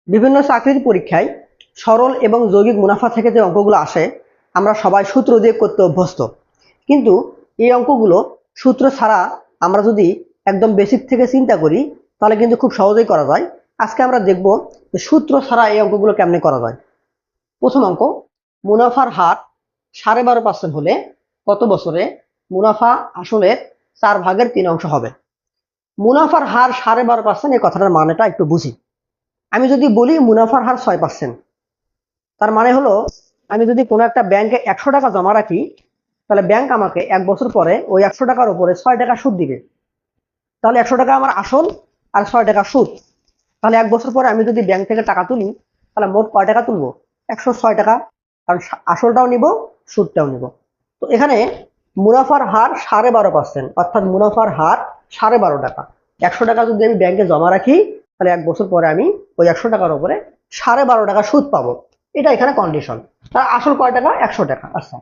বিভিন্ন চাকরির পরীক্ষায় সরল এবং যৌগিক মুনাফা থেকে যে অঙ্কগুলো আসে আমরা সবাই সূত্র দিয়ে করতে অভ্যস্ত, কিন্তু এই অঙ্কগুলো সূত্র ছাড়া আমরা যদি একদম বেসিক থেকে চিন্তা করি তাহলে কিন্তু খুব সহজেই করা যায়। আজকে আমরা দেখব যে সূত্র ছাড়া এই অঙ্কগুলো কেমনে করা যায়। প্রথম অঙ্ক, মুনাফার হার 12.5% হলে কত বছরে মুনাফা আসলের 4/3 হবে। মুনাফার হার 12.5%, এই কথাটার মানেটা একটু বুঝি। আমি যদি বলি মুনাফার হার 6%, তার মানে হলো আমি যদি কোনো একটা ব্যাংকে 100 টাকা জমা রাখি তাহলে ব্যাংক আমাকে 1 বছর পরে ওই 100 টাকার উপরে 6 টাকা সুদ দিবে। তাহলে 100 টাকা আমার আসল আর 6 টাকা সুদ। তাহলে 1 বছর পরে আমি যদি ব্যাংক থেকে টাকা তুলি তাহলে মোট কয় টাকা তুলবো? 106 টাকা, কারণ আসলটাও নিব সুদটাও নিব। তো এখানে মুনাফার হার 12.5%, অর্থাৎ মুনাফার হার 12.5 টাকা। 100 টাকা যদি আমি ব্যাংকে জমা রাখি তাহলে 1 বছর পরে আমি ওই 100 টাকার উপরে 12.5 টাকা সুদ পাবো। এটা এখানে কন্ডিশন। তার আসল কয় টাকা? 100 টাকা। আচ্ছা,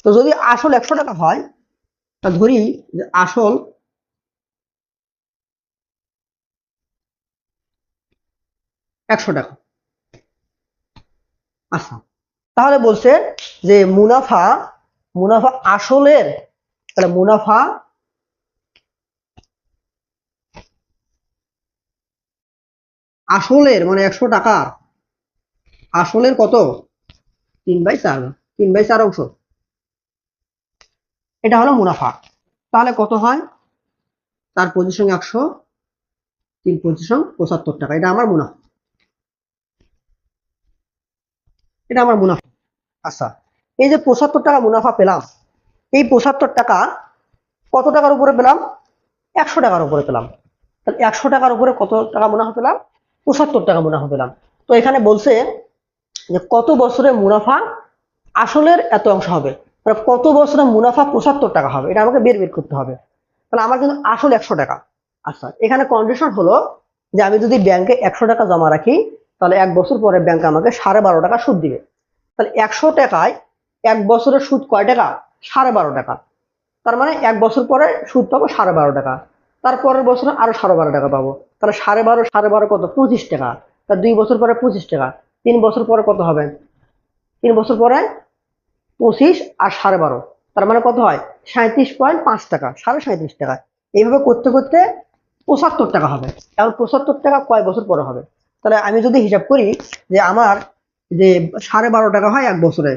তো যদি আসল 100 টাকা হয়, তা ধরি যে আসল 100 টাকা। আচ্ছা, তাহলে বলছে যে মুনাফা মুনাফা আসলের, তাহলে মুনাফা আসলের মানে 100 টাকা আসলের কত? 3/4, 3/4 অংশ, এটা হলো মুনাফা। তাহলে কত হয়? 4×100, 3×75 টাকা, এটা আমার মুনাফা, এটা আমার মুনাফা। আচ্ছা, এই যে 75 টাকা মুনাফা পেলাম, এই 75 টাকা কত টাকার উপরে পেলাম? 100 টাকার উপরে পেলাম। তাহলে 100 টাকার উপরে কত টাকা মুনাফা পেলাম? 75 টাকা মুনাফা পেলাম। তো এখানে বলছে যে কত বছরে মুনাফা আসলের এত অংশ হবে, মানে কত বছরে মুনাফা 75 টাকা হবে, এটা আমাকে বের করতে হবে। তাহলে আমার কিন্তু আসল 100 টাকা। আচ্ছা, এখানে কন্ডিশন হলো যে আমি যদি ব্যাংকে 100 টাকা জমা রাখি তাহলে 1 বছর পরে ব্যাংক আমাকে 12.5 টাকা সুদ দিবে। তাহলে 100 টাকায় 1 বছরের সুদ কয় টাকা? 12.5 টাকা। তার মানে 1 বছর পরে সুদ পাবো 12.5 টাকা, তারপরের বছরে আরো 12.5 টাকা পাবো। তাহলে 12.5 কত? 25 টাকা। তার 2 বছর পরে 25 টাকা, 3 বছর পরে কত হবে? 3 বছর পরে 25 আর 12.5, তার মানে কত হয়? 37.5 টাকা, 37.5 টাকা। এইভাবে করতে করতে 75 টাকা হবে। এখন 75 টাকা কয় বছর পরে হবে? তাহলে আমি যদি হিসাব করি যে আমার যে 12.5 টাকা হয় 1 বছরে,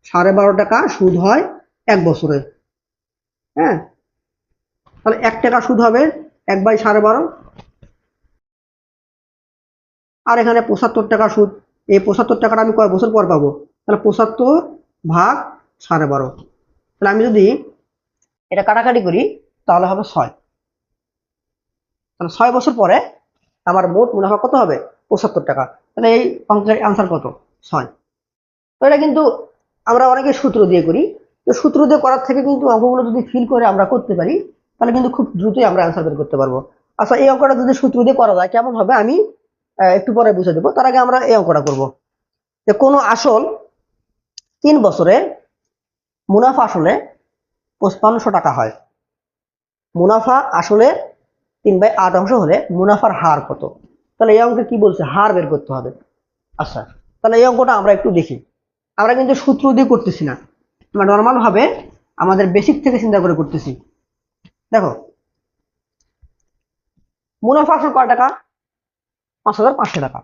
12.5 টাকা সুদ হয় 1 বছরে, হ্যাঁ, তাহলে 1 টাকা সুদ হবে 1/12, আর এখানে 75 টাকা সুদ। এই 75 টাকাটা আমি কয় বছর পর পাবো? তাহলে 75/12। তাহলে আমি যদি এটা কাটাকাটি করি তাহলে হবে 6। তাহলে 6 বছর পরে আমার মোট মুনাফা কত হবে? 75 টাকা। তাহলে এই অঙ্কের আনসার কত? 6। তো এটা কিন্তু আমরা অনেকে সূত্র দিয়ে করি। তো সূত্র দিয়ে করার থেকে কিন্তু অঙ্কগুলো যদি ফিল করে আমরা করতে পারি তাহলে কিন্তু খুব দ্রুতই আমরা আনসার বের করতে পারবো। আচ্ছা, এই অঙ্কটা যদি সূত্র দিয়ে করা যায় কেমন হবে আমি একটু পরে বুঝে দেবো। তার আগে আমরা এই অঙ্কটা করবো যে কোনো আসল 3 বছরে মুনাফা আসলে 5500 টাকা হয়। মুনাফা আসলে 3/8 অংশ হলে মুনাফার হার কত? তাহলে এই অঙ্কে কি বলছে? হার বের করতে হবে। আচ্ছা, তাহলে এই অঙ্কটা আমরা একটু দেখি। আমরা কিন্তু সূত্র দিয়ে করতেছি না, আমরা নর্মাল ভাবে আমাদের বেসিক থেকে চিন্তা করে করতেছি। দেখো, মুনাফা আসল কয় টাকা? 5500 টাকা।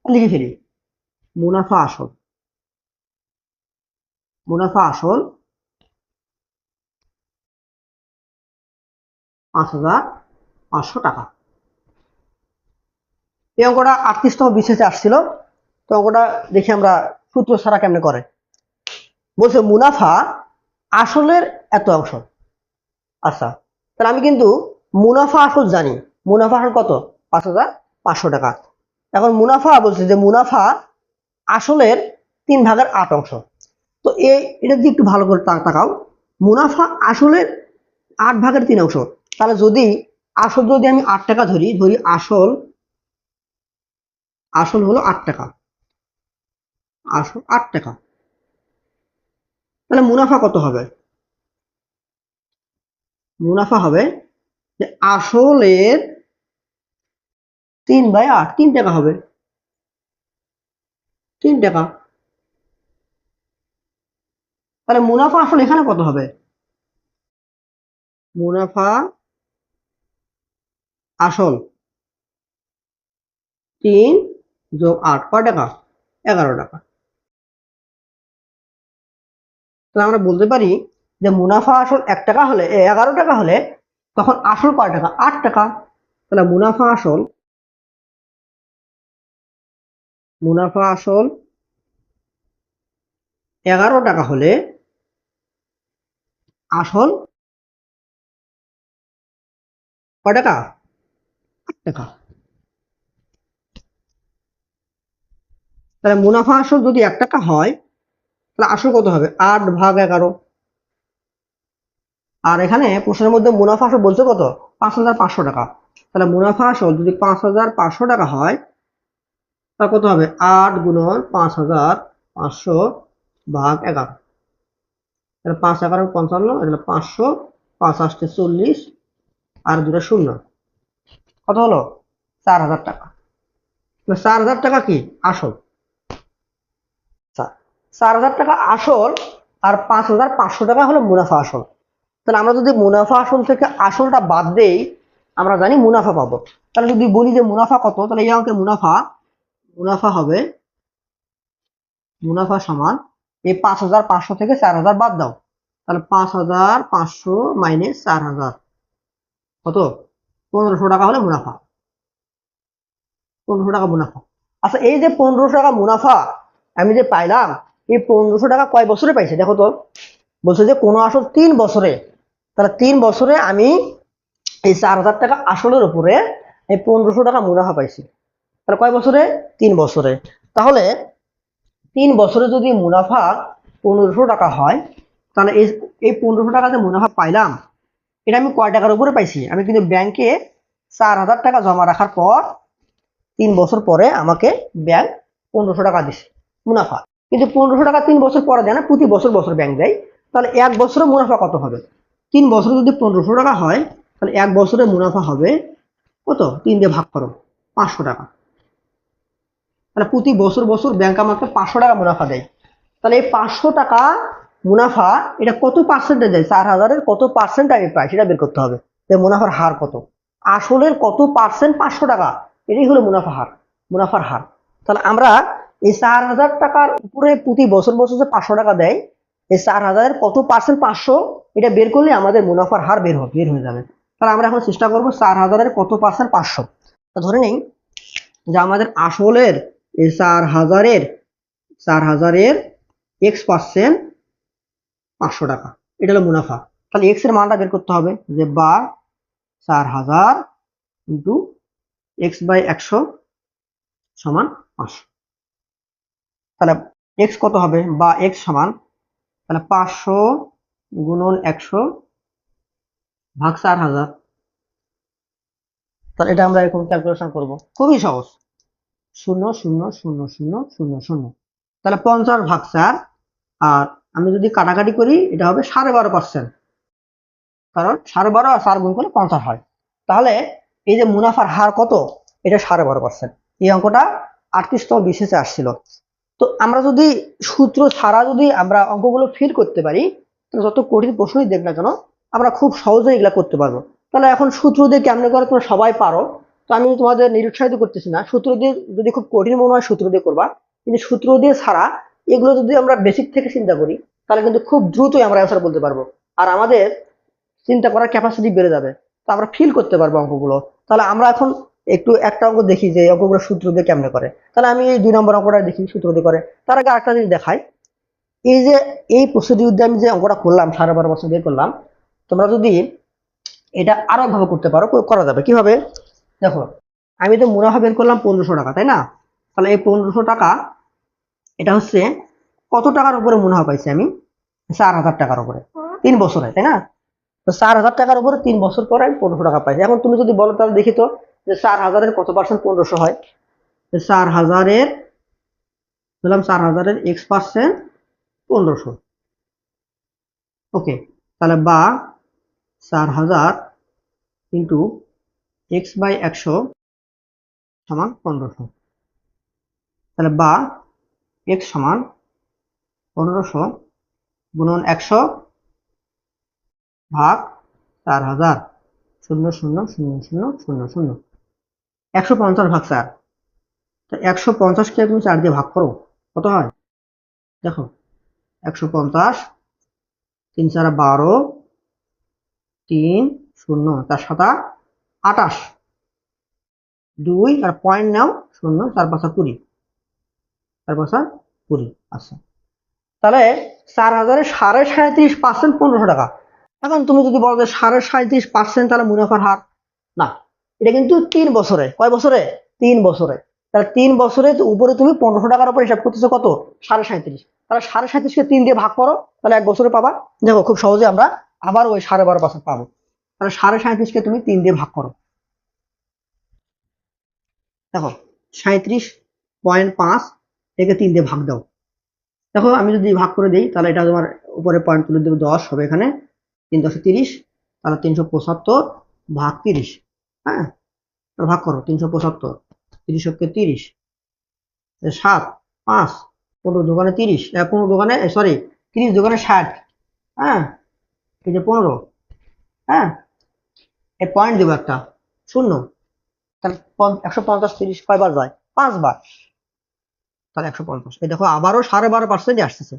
লিখে ফেলি, মুনাফা আসল, মুনাফা আসল 5500 টাকা। এই অঙ্কটা 38তম বিশেষে আসছিল। তো অঙ্কটা দেখি আমরা সূত্র ছাড়া কেমনে করে। বলছে মুনাফা আসলের এত অংশ। আচ্ছা, তাহলে আমি কিন্তু মুনাফা আসল জানি। মুনাফা আসল কত? 5500 টাকা। এখন মুনাফা বলছে যে মুনাফা আসলের 3/8 অংশ। তো এটা যদি একটু ভালো করে তাকাও, মুনাফা আসলের 8/3 অংশ। তাহলে যদি আসল যদি আমি 8 টাকা ধরি, আসল আসল হলো 8 টাকা, আসল 8 টাকা, তাহলে মুনাফা কত হবে? মুনাফা হবে যে আসলের 3/8, 3 টাকা হবে। 3 টাকা। তাহলে মুনাফা আসল এখানে কত হবে? মুনাফা আসল 3 যোগ 8 কয় টাকা? 11 টাকা। তাহলে আমরা বলতে পারি যে মুনাফা আসল 1 টাকা হলে 11 টাকা হলে তখন আসল কয় টাকা? 8 টাকা। তাহলে মুনাফা আসল 11 টাকা হলে আসল কয় টাকা? 8 টাকা। তাহলে মুনাফা আসল যদি 1 টাকা হয় তাহলে আসল কত হবে? 8/11। আর এখানে প্রশ্নের মধ্যে মুনাফা আসল বলছে কত? 5,500 টাকা। তাহলে মুনাফা আসল যদি 5,500 টাকা হয় তা কত হবে? 8 গুণন 5,500/11। তাহলে 5×11 = 55, এখানে 500, 5×8 = 40, আর 2টা শূন্য, কত হলো? 4,000 টাকা। 4,000 টাকা কি আসল? 4,000 টাকা আসল আর 5,500 টাকা হলো মুনাফা আসল। তাহলে আমরা যদি মুনাফা আসল থেকে আসলটা বাদ দেই আমরা জানি মুনাফা পাবো। তাহলে যদি বলি যে মুনাফা কত, তাহলে এই অঙ্কের মুনাফা হবে মুনাফা সমান এই 5,500 থেকে 4,000 বাদ দাও, তাহলে 5,500 মাইনাস 4,000 কত? 1,500 টাকা হলে মুনাফা। 1,500 টাকা মুনাফা। আচ্ছা, এই যে 1,500 টাকা মুনাফা আমি যে পাইলাম, এই 1,500 টাকা কয় বছরে পাইছে দেখো তো? বলছে যে কোনো আসল 3 বছরে। তাহলে 3 বছরে আমি এই 4,000 টাকা আসলের উপরে এই 1,500 টাকা মুনাফা পাইছি। তাহলে কয় বছরে? 3 বছরে। তাহলে 3 বছরে যদি মুনাফা 1,500 টাকা হয় তাহলে এই 1,500 টাকা যে মুনাফা পাইলাম এটা আমি কয় টাকার উপরে পাইছি? আমি কিন্তু ব্যাংকে 4,000 টাকা জমা রাখার পর 3 বছর পরে আমাকে ব্যাংক 1,500 টাকা দিছে মুনাফা। কিন্তু 1,500 টাকা 3 বছর পরে দেয় না, প্রতি বছর বছর ব্যাংক দেয়। তাহলে 1 বছরে মুনাফা কত হবে? 3 বছরে যদি 1,500 টাকা হয় তাহলে 1 বছরে মুনাফা হবে কত? 3 দিয়ে ভাগ করো, 500 টাকা। তাহলে প্রতি বছর বছর ব্যাংক আমাকে 500 টাকা মুনাফা দেয়। তাহলে এই 500 টাকা মুনাফা এটা কত পার্সেন্টে দেয়? 4,000-এর কত পার্সেন্ট আমি পাই সেটা বের করতে হবে। যে মুনাফার হার কত, আসলের কত পার্সেন্ট 500 টাকা, এটাই হলো মুনাফার হার। তাহলে আমরা এই 4,000 টাকার উপরে প্রতি বছর বছর যে 500 টাকা দেয়, এই 4,000-এর কত পার্সেন্ট 500 এটা বের করলে আমাদের মুনাফার হার বের হয়ে যাবে। তাহলে আমরা এখন চেষ্টা করবো 4,000-এর কত পার্সেন্ট 500। ধরে নেই যে আমাদের আসলের এই 4,000-এর x% 500 টাকা, এটা হলো মুনাফা। তাহলে x এর মানটা বের করতে হবে যে বা 4,000 ইন্টু x/100 সমান 500। তাহলে x কত হবে? বা x সমান তাহলে 500 গুণন 100 ভাগ 4,000। তাহলে এটা আমরা এখন ক্যালকুলেশন করব, খুবই সহজ। 0,0,0,0,0,0। তাহলে 50/4, আর আমি যদি কাটাকাটি করি এটা হবে 12.5%, কারণ 12.5 আর 4 গুণ করলে 50 হয়। তাহলে এই যে মুনাফার হার কত? এটা 12.5%। এই অঙ্কটা 38তম বিশেষে আসছিল। তো আমরা যদি সূত্র ছাড়া যদি আমরা অঙ্কগুলো ফিল করতে পারি তাহলে যত কঠিন প্রশ্নই দেখ না কেন আমরা খুব সহজেই এগুলা করতে পারবো। তাহলে এখন সূত্র দিয়ে কেমনে করে তোমরা সবাই পারো, তো আমি তোমাদের নিরুৎসাহিত করতেছি না। সূত্র দিয়ে যদি খুব কঠিন মনে হয় সূত্র দিয়ে করবা, কিন্তু সূত্র দিয়ে ছাড়া এগুলো যদি আমরা বেসিক থেকে চিন্তা করি তাহলে কিন্তু খুব দ্রুতই আমরা অ্যান্সার বলতে পারবো, আর আমাদের চিন্তা করার ক্যাপাসিটি বেড়ে যাবে, তো আমরা ফিল করতে পারবো অঙ্কগুলো। তাহলে আমরা এখন একটু একটা অঙ্ক দেখি যে অঙ্কগুলো সূত্র দিয়ে কেমনে করে। তাহলে আমি এই 2 নম্বর অঙ্কটা দেখি সূত্র দিয়ে করে। তার আগে আরেকটা জিনিস দেখাই, এই যে এই প্রসিডিউর দিয়ে আমি যে অঙ্কটা করলাম 12.5% বের করলাম, তোমরা যদি এটা আরো ভাবে করতে পারো, করা যাবে কিভাবে? দেখো, আমি তো মুনাফা বের করলাম 1,500 টাকা, তাই না? তাহলে এই 1,500 টাকা এটা হচ্ছে কত টাকার উপরে মুনাফা পাইছি আমি? 4,000 টাকার উপরে 3 বছরে, তাই না? তো 4,000 টাকার উপরে 3 বছর পরে আমি 1,500 টাকা পাইছি। এখন তুমি যদি বলো তাহলে দেখি তো যে 4,000-এর কত পার্সেন্ট 1,500 হয়? 4,000-এর বললাম 4,000-এর x% 1,500। ওকে, তাহলে বা 4,000 ইন্টু x/100 সমান 1,500। তাহলে বা এক্স সমান 1500 গুণন 100 ভাগ 4000 0,0,0,0,0,0 150 ভাগ 4। তো 150 কে তুমি 4 দিয়ে ভাগ করো, কত হয় দেখো। 150 3 4 12 3 0 4 7 28 2 আর পয়েন্ট নাও 0 4 5 20 4 5 20। আচ্ছা, তাহলে 4000-এর 37.5% 1500 টাকা। এখন তুমি যদি বলো যে 37.5% তাহলে মুনাফার হার, না, এটা কিন্তু 3 বছরে, কয় বছরে, 3 বছরে। তাহলে 3 বছরে উপরে তুমি 1500 টাকার উপর হিসাব করতেছো কত, 37.5। তাহলে 37.5-কে 3 দিয়ে ভাগ করো, তাহলে 1 বছরে পাবা। দেখো খুব সহজে আমরা আবার ওই 12.5% পাবো। তাহলে 37.5-কে তুমি 3 দিয়ে ভাগ করো, দেখো 37.5 একে 3 দিয়ে ভাগ দাও। দেখো আমি যদি ভাগ করে দিই তাহলে এটা তোমার উপরে পয়েন্ট তুলে দেবো, 10 হবে এখানে, 3 10 30, তাহলে 375 ভাগ 30। হ্যাঁ, ভাগ করো 375, 30 কে 30, 7 5 15 দোকানে 30, 15 দোকানে সরি 30 দোকানে 60। হ্যাঁ, এই যে 15, হ্যাঁ, এই পয়েন্ট দেবো একটা শূন্য, তাহলে 150 30 কয়বার যায়, 5 বার, তাহলে 150। এই দেখো আবারও 12.5% আসতেছে।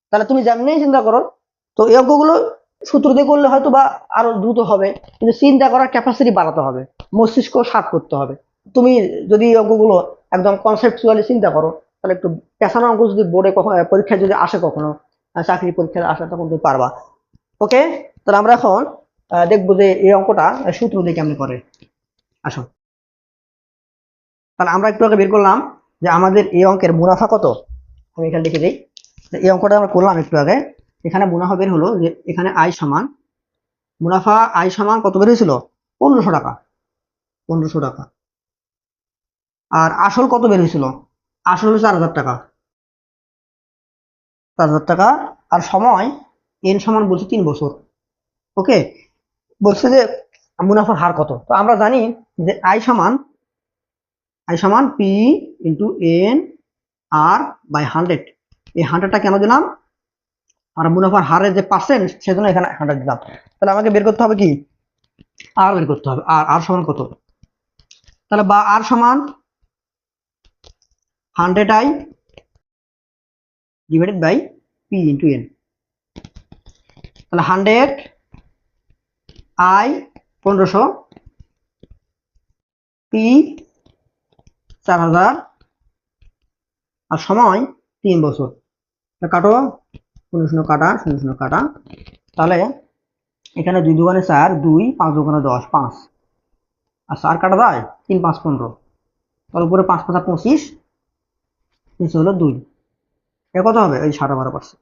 তাহলে তুমি যেমনি চিন্তা করো, তো এই অঙ্কগুলো সূত্র দিয়ে করলে হয়তো বা আরো দ্রুত হবে, কিন্তু চিন্তা করার ক্যাপাসিটি বাড়াতে হবে, মস্তিষ্ক শার্প করতে হবে। তুমি যদি এই অঙ্কগুলো একদম কনসেপচুয়ালি চিন্তা করো, তাহলে একটু পেছানো অঙ্ক যদি বোর্ডে কখনো পরীক্ষায় যদি আসে, কখনো চাকরি পরীক্ষায় আসে, তখন তুমি পারবা। ওকে, তাহলে আমরা এখন দেখবো যে এই অঙ্কটা সূত্র দিয়ে কেমন করে। আসো, তাহলে আমরা একটু আগে বের করলাম যে আমাদের এই অঙ্কের মুনাফা কত। আমি এখানে লিখে দিই, এই অঙ্কটা আমরা করলাম একটু আগে। এখানে মুনাফা বের হলো যে এখানে আয় সমান, মুনাফা আয় সমান কত বের হয়েছিল, 1500 টাকা, 1500 টাকা। আর আসল কত বের হয়েছিল, আসল হলো 4000 টাকা, 4000 টাকা। আর সময় এন সমান বলছে 3 বছর। ওকে, বলছে যে মুনাফার হার কত। তো আমরা জানি যে আই সমান P into N R by 100। এই 100টা কেন দিলাম, আমরা মুনাফার হারের যে পার্সেন্ট সেজন্য এখানে 100 দিলাম। তাহলে আমাকে বের করতে হবে কি, আর বের করতে হবে। আর সমান কত, তাহলে বা আর সমান 100i divided by P into N. তাহলে 100i 1500, পি 4000, আর সময় 3 বছর। কাটো, 0 কাটা 0 কাটা, তাহলে এখানে 2 দোকানে 4, 2 5 দোকানে 10, 5 আর 4 কাটা যায়, 3 5 15, তার উপরে 5 5 25, নিচে হলো 2, এ কত হবে, এই 12.5%।